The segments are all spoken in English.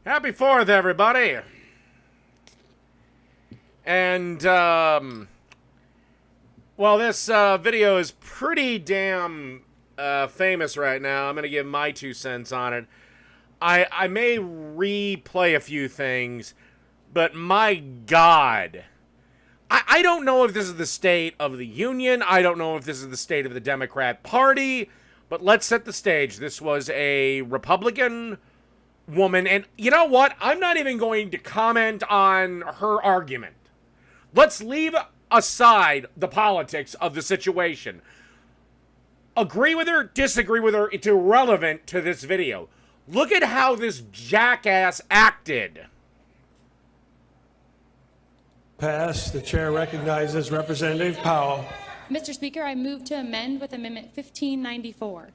Happy 4th, everybody. And, well, this video is pretty damn famous right now. I'm going to give my 2 cents on it. I may replay a few things, but my God. I don't know if this is the state of the union. I don't know if this is the state of the Democrat Party. But let's set the stage. This was a Republican woman. And you know what? I'm not even going to comment on her argument. Let's leave aside the politics of the situation. Agree with her, disagree with her, it's irrelevant to this video. Look at how this jackass acted. Pass. The chair recognizes Representative Powell. Mr. Speaker, I move to amend with Amendment 1594.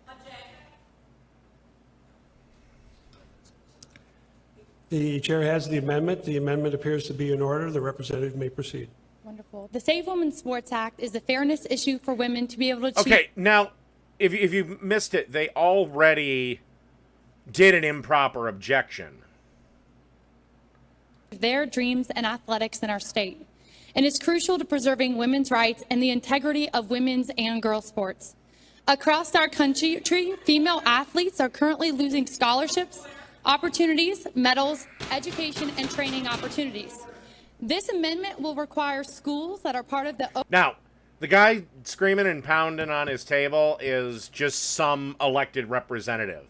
The chair has the amendment. The amendment appears to be in order. The representative may proceed. Wonderful. The Save Women's Sports Act is a fairness issue for women to be able to achieve. Okay, now, if you missed it, they already did an improper objection. Their dreams and athletics in our state, and is crucial to preserving women's rights and the integrity of women's and girls' sports. Across our country, female athletes are currently losing scholarships, opportunities, medals, education, and training opportunities. This amendment will require schools that are part of the... Now, the guy screaming and pounding on his table is just some elected representative.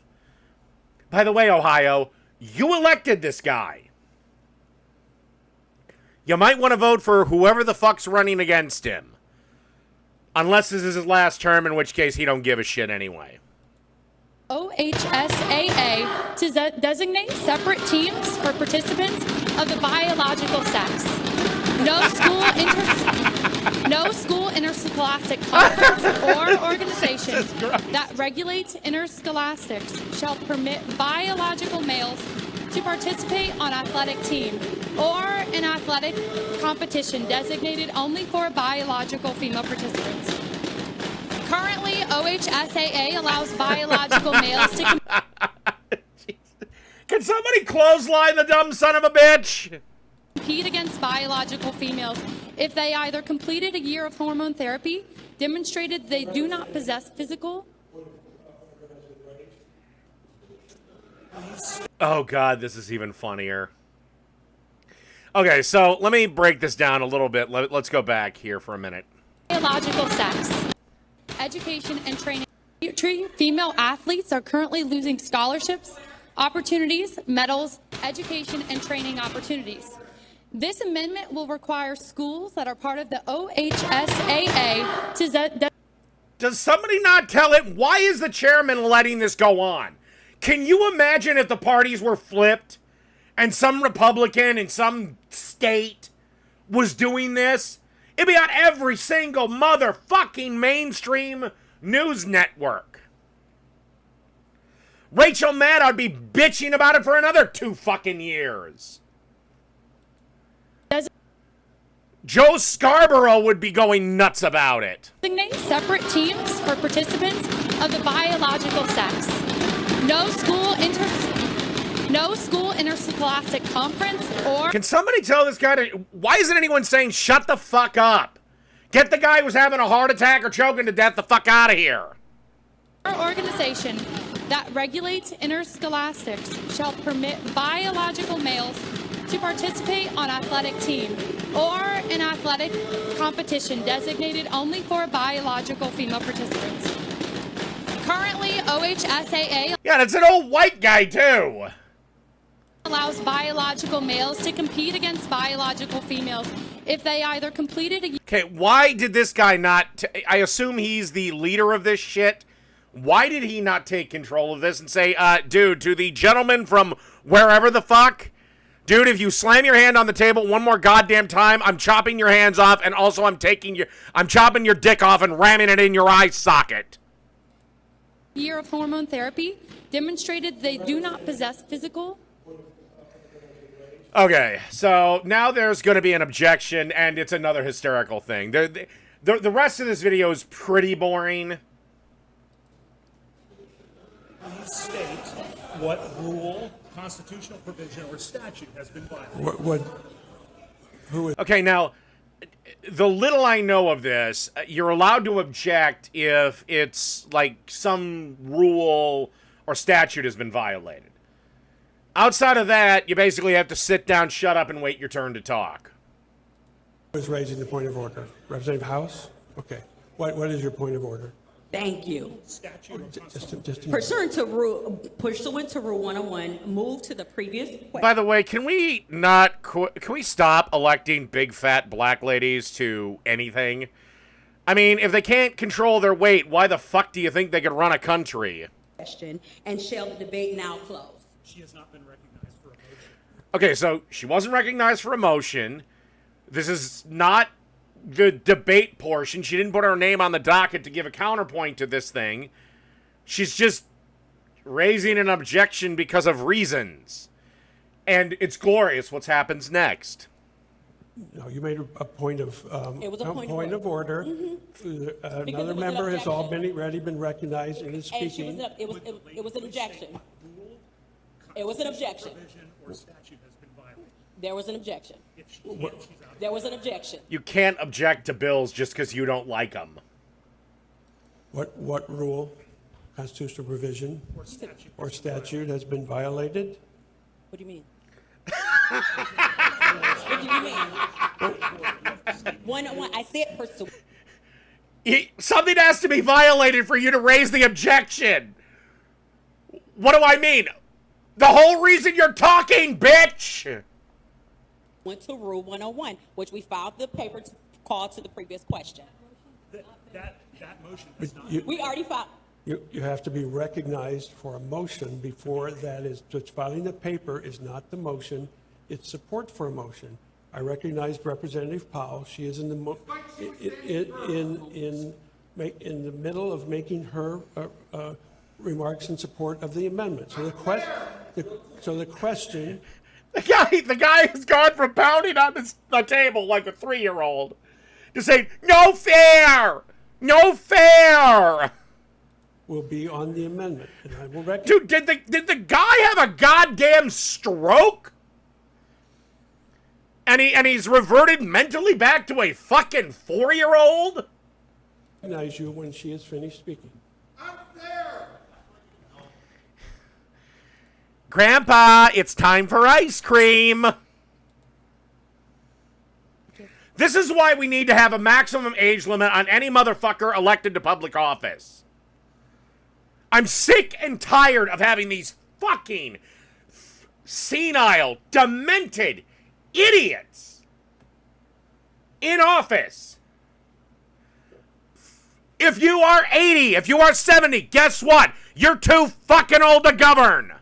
By the way, Ohio, you elected this guy. You might want to vote for whoever the fuck's running against him. Unless this is his last term, in which case he don't give a shit anyway. OHSAA to designate separate teams for participants of the biological sex. No school interscholastic conference or organization that regulates interscholastics shall permit biological males to participate on athletic team or an athletic competition designated only for biological female participants. Currently, OHSAA allows biological males to Can somebody clothesline the dumb son of a bitch? Compete against biological females if they either completed a year of hormone therapy, demonstrated they do not possess physical... Oh, God, this is even funnier. Okay, so let me break this down a little bit. Let's go back here for a minute. Biological sex, education, and training. Female athletes are currently losing scholarships, opportunities, medals, education, and training opportunities. This amendment will require schools that are part of the OHSAA to... Does somebody not tell it? Why is the chairman letting this go on? Can you imagine if the parties were flipped and some Republican in some state was doing this? It'd be on every single motherfucking mainstream news network. Rachel Maddow'd be bitching about it for another 2 fucking years. Joe Scarborough would be going nuts about it. Designate separate teams for participants of the biological sex. No school interscholastic conference or... Can somebody tell this guy to... Why isn't anyone saying shut the fuck up? Get the guy who's having a heart attack or choking to death the fuck out of here. Organization that regulates interscholastics shall permit biological males to participate on athletic team or an athletic competition designated only for biological female participants. Currently, OHSAA... Yeah, that's an old white guy, too. ...allows biological males to compete against biological females if they either completed a... Okay, why did this guy not... I assume he's the leader of this shit. Why did he not take control of this and say, dude, to the gentleman from wherever the fuck... Dude, if you slam your hand on the table one more goddamn time, I'm chopping your hands off, and also I'm chopping your dick off and ramming it in your eye socket. Year of hormone therapy demonstrated they do not possess physical... Okay, so now there's going to be an objection, and it's another hysterical thing. The rest of this video is pretty boring. Please state what rule constitutional provision or statute has been violated. Okay, now, the little I know of this, you're allowed to object if it's like some rule or statute has been violated. Outside of that, you basically have to sit down, shut up, and wait your turn to talk. I was raising the point of order. Representative House? Okay. What is your point of order? Thank you. Just a minute. Pursuant to Rule 101, move to the previous question. By the way, can we not, can we stop electing big fat black ladies to anything? I mean, if they can't control their weight, why the fuck do you think they could run a country? And shall the debate now close? She has not been recognized for a motion. Okay, so she wasn't recognized for a motion. This is not the debate portion. She didn't put her name on the docket to give a counterpoint to this thing. She's just raising an objection because of reasons. And it's glorious what's happens next. No, you made a point of It was a point of order. Another member has already been recognized and is And speaking. it was an objection. It was an objection. Provision or statute has been violated. There was an objection. If she can't, she's out. There was an objection. You can't object to bills just because you don't like them. What rule, constitutional provision, or statute has been violated? What do you mean? What do you mean? 101, I said pursuant. Something has to be violated for you to raise the objection. What do I mean? The whole reason you're talking, bitch! Went to Rule 101, which we filed the paper to call to the previous question. That motion is not. We already filed. You have to be recognized for a motion before that is, just filing the paper is not the motion, it's support for a motion. I recognize Representative Powell. She is in the in the middle of making her remarks in support of the amendment. So the question. The guy has gone from pounding on the table like a 3-year-old to say, no fair! No fair! Will be on the amendment, and I will recognize. Dude, did the guy have a goddamn stroke? And he's reverted mentally back to a fucking 4-year-old? Recognize you when she is finished speaking. Grandpa, it's time for ice cream. This is why we need to have a maximum age limit on any motherfucker elected to public office. I'm sick and tired of having these fucking senile, demented idiots in office. If you are 80, if you are 70, guess what? You're too fucking old to govern.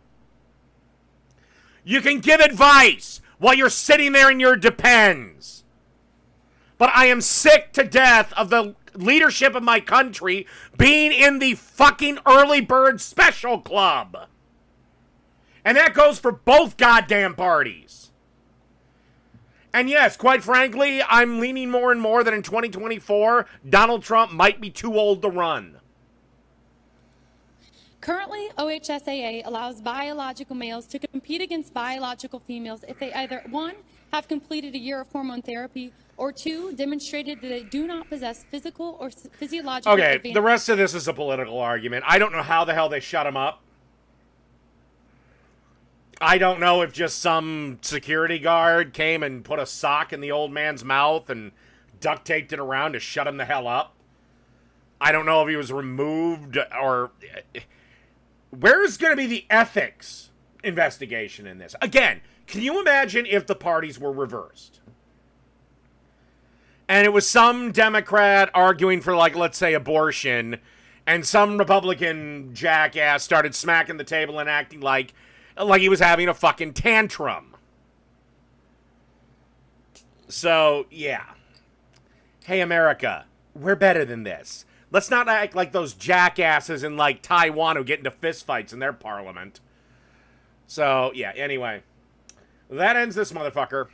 You can give advice while you're sitting there in your depends. But I am sick to death of the leadership of my country being in the fucking early bird special club. And that goes for both goddamn parties. And yes, quite frankly, I'm leaning more and more that in 2024, Donald Trump might be too old to run. Currently, OHSAA allows biological males to compete against biological females if they either, 1, have completed a year of hormone therapy, or 2, demonstrated that they do not possess physical or physiological Okay, advantage. the rest of this is a political argument. I don't know how the hell they shut him up. I don't know if just some security guard came and put a sock in the old man's mouth and duct taped it around to shut him the hell up. I don't know if he was removed or... Where's going to be the ethics investigation in this? Again, can you imagine if the parties were reversed? And it was some Democrat arguing for, like, let's say, abortion, and some Republican jackass started smacking the table and acting like he was having a fucking tantrum. So, yeah. Hey, America, we're better than this. Let's not act like those jackasses in, like, Taiwan who get into fistfights in their parliament. So, yeah, anyway. That ends this motherfucker.